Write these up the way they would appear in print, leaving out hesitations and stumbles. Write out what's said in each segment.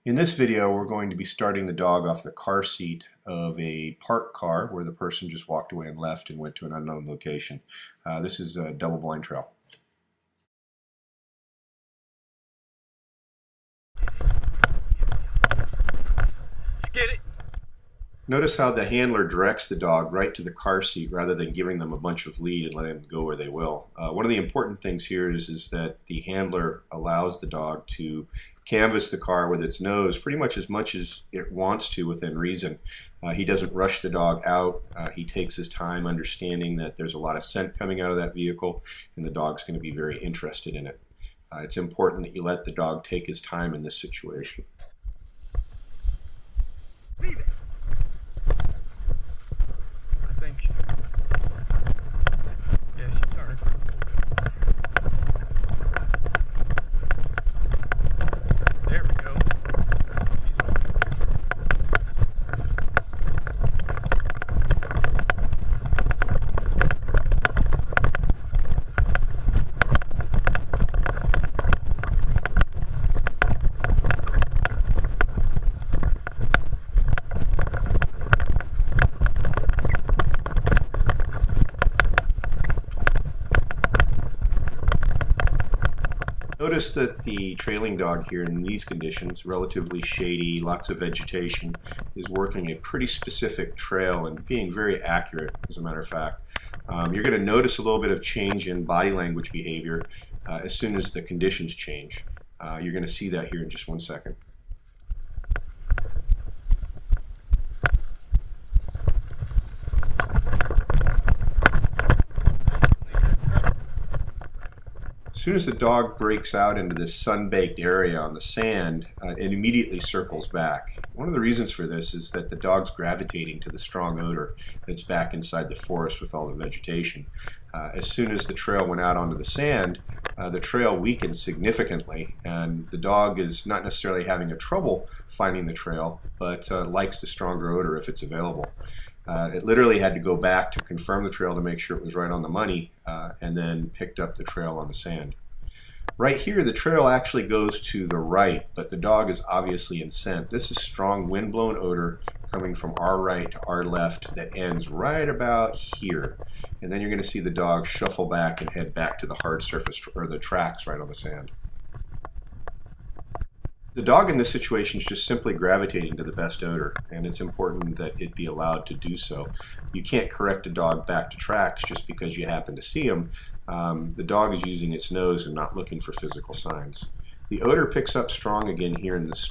In this video, we're going to be starting the dog off the car seat of a parked car where the person just walked away and left and went to an unknown location. This is a double blind trail. Let's get it. Notice how the handler directs the dog right to the car seat rather than giving them a bunch of lead and letting them go where they will. One of the important things here is that the handler allows the dog to canvass the car with its nose pretty much as it wants to within reason. He doesn't rush the dog out. He takes his time, understanding that there's a lot of scent coming out of that vehicle and the dog's going to be very interested in it. It's important that you let the dog take his time in this situation. Leave it. I think. Yeah, she started. There we go. Notice that the trailing dog here in these conditions, relatively shady, lots of vegetation, is working a pretty specific trail and being very accurate, as a matter of fact. You're going to notice a little bit of change in body language behavior as soon as the conditions change. You're going to see that here in just one second. As soon as the dog breaks out into this sun-baked area on the sand, it immediately circles back. One of the reasons for this is that the dog's gravitating to the strong odor that's back inside the forest with all the vegetation. As soon as the trail went out onto the sand, the trail weakened significantly, and the dog is not necessarily having a trouble finding the trail, but likes the stronger odor if it's available. It literally had to go back to confirm the trail to make sure it was right on the money, and then picked up the trail on the sand. Right here, the trail actually goes to the right, but the dog is obviously in scent. This is strong wind-blown odor coming from our right to our left that ends right about here. And then you're going to see the dog shuffle back and head back to the hard surface, or the tracks right on the sand. The dog in this situation is just simply gravitating to the best odor, and it's important that it be allowed to do so. You can't correct a dog back to tracks just because you happen to see him. The dog is using its nose and not looking for physical signs. The odor picks up strong again here in this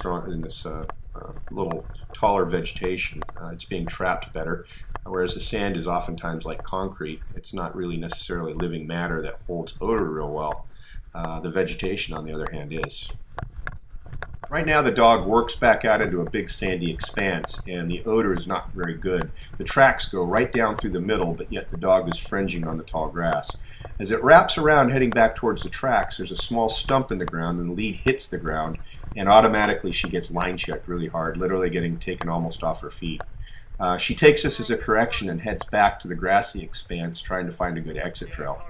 little taller vegetation. It's being trapped better, whereas the sand is oftentimes like concrete. It's not really necessarily living matter that holds odor real well. The vegetation, on the other hand, is. Right now the dog works back out into a big sandy expanse, and the odor is not very good. The tracks go right down through the middle, but yet the dog is fringing on the tall grass. As it wraps around heading back towards the tracks, there's a small stump in the ground, and the lead hits the ground, and automatically she gets line checked really hard, literally getting taken almost off her feet. She takes this as a correction and heads back to the grassy expanse, trying to find a good exit trail.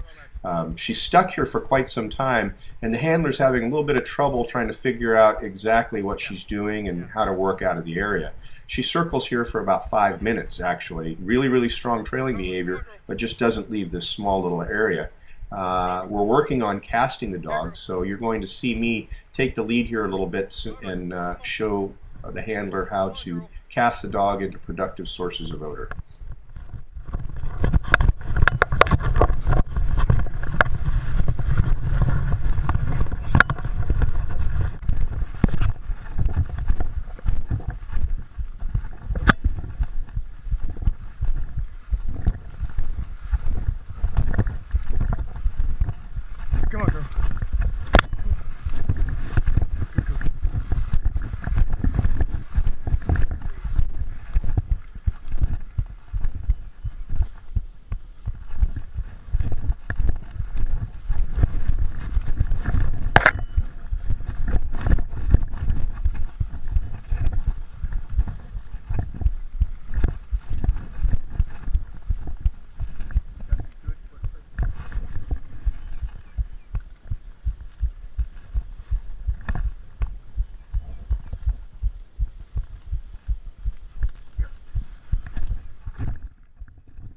She's stuck here for quite some time, and the handler's having a little bit of trouble trying to figure out exactly what she's doing and how to work out of the area. She circles here for about 5 minutes, actually. Really strong trailing behavior, but just doesn't leave this small little area. We're working on casting the dog, so you're going to see me take the lead here a little bit and show the handler how to cast the dog into productive sources of odor. Come on, girl. Good girl.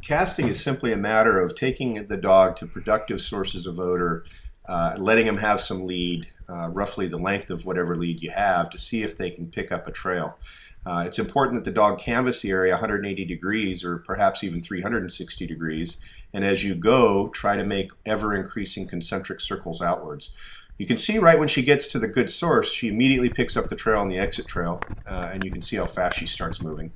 Casting is simply a matter of taking the dog to productive sources of odor, letting them have some lead, roughly the length of whatever lead you have, to see if they can pick up a trail. It's important that the dog canvass the area 180 degrees or perhaps even 360 degrees, and as you go, try to make ever-increasing concentric circles outwards. You can see right when she gets to the good source, she immediately picks up the trail on the exit trail, and you can see how fast she starts moving.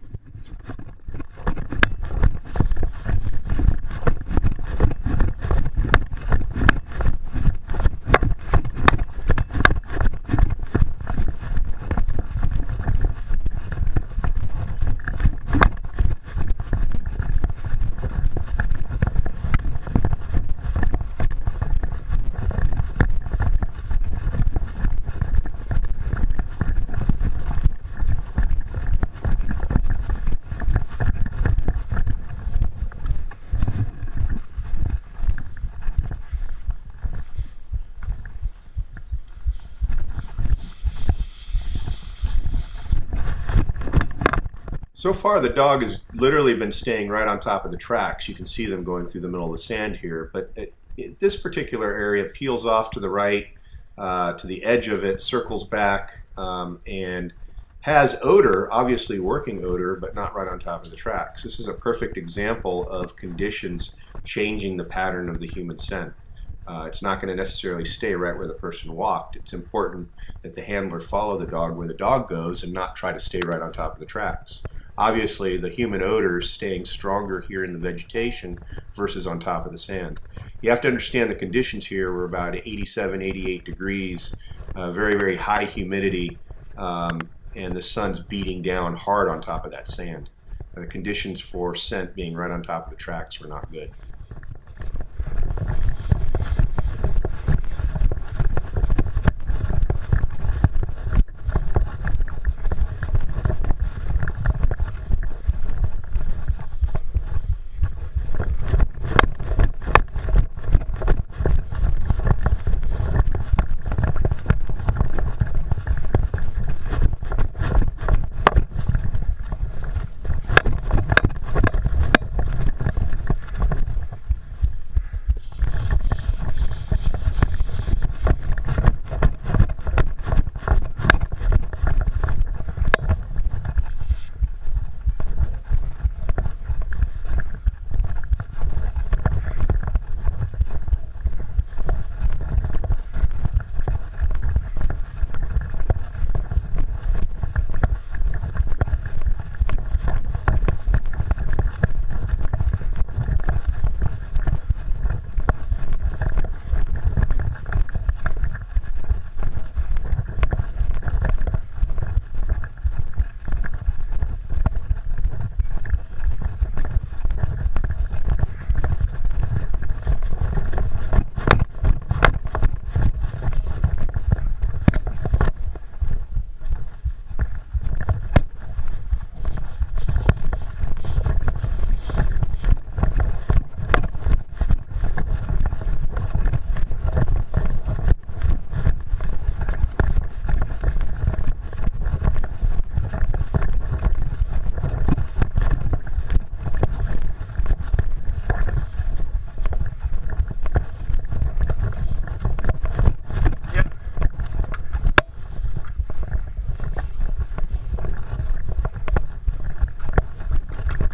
So far, the dog has literally been staying right on top of the tracks. You can see them going through the middle of the sand here, but this particular area peels off to the right, to the edge of it, circles back, and has odor, obviously working odor, but not right on top of the tracks. This is a perfect example of conditions changing the pattern of the human scent. It's not going to necessarily stay right where the person walked. It's important that the handler follow the dog where the dog goes and not try to stay right on top of the tracks. Obviously, the human odor is staying stronger here in the vegetation versus on top of the sand. You have to understand the conditions here were about 87, 88 degrees, very, very high humidity, and the sun's beating down hard on top of that sand. The conditions for scent being right on top of the tracks were not good.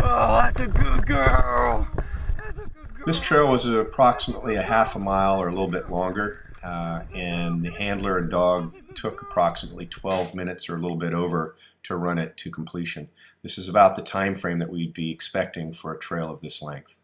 Oh, that's a good girl. That's a good girl. This trail was approximately a half a mile or a little bit longer, and the handler and dog took approximately 12 minutes or a little bit over to run it to completion. This is about the time frame that we'd be expecting for a trail of this length.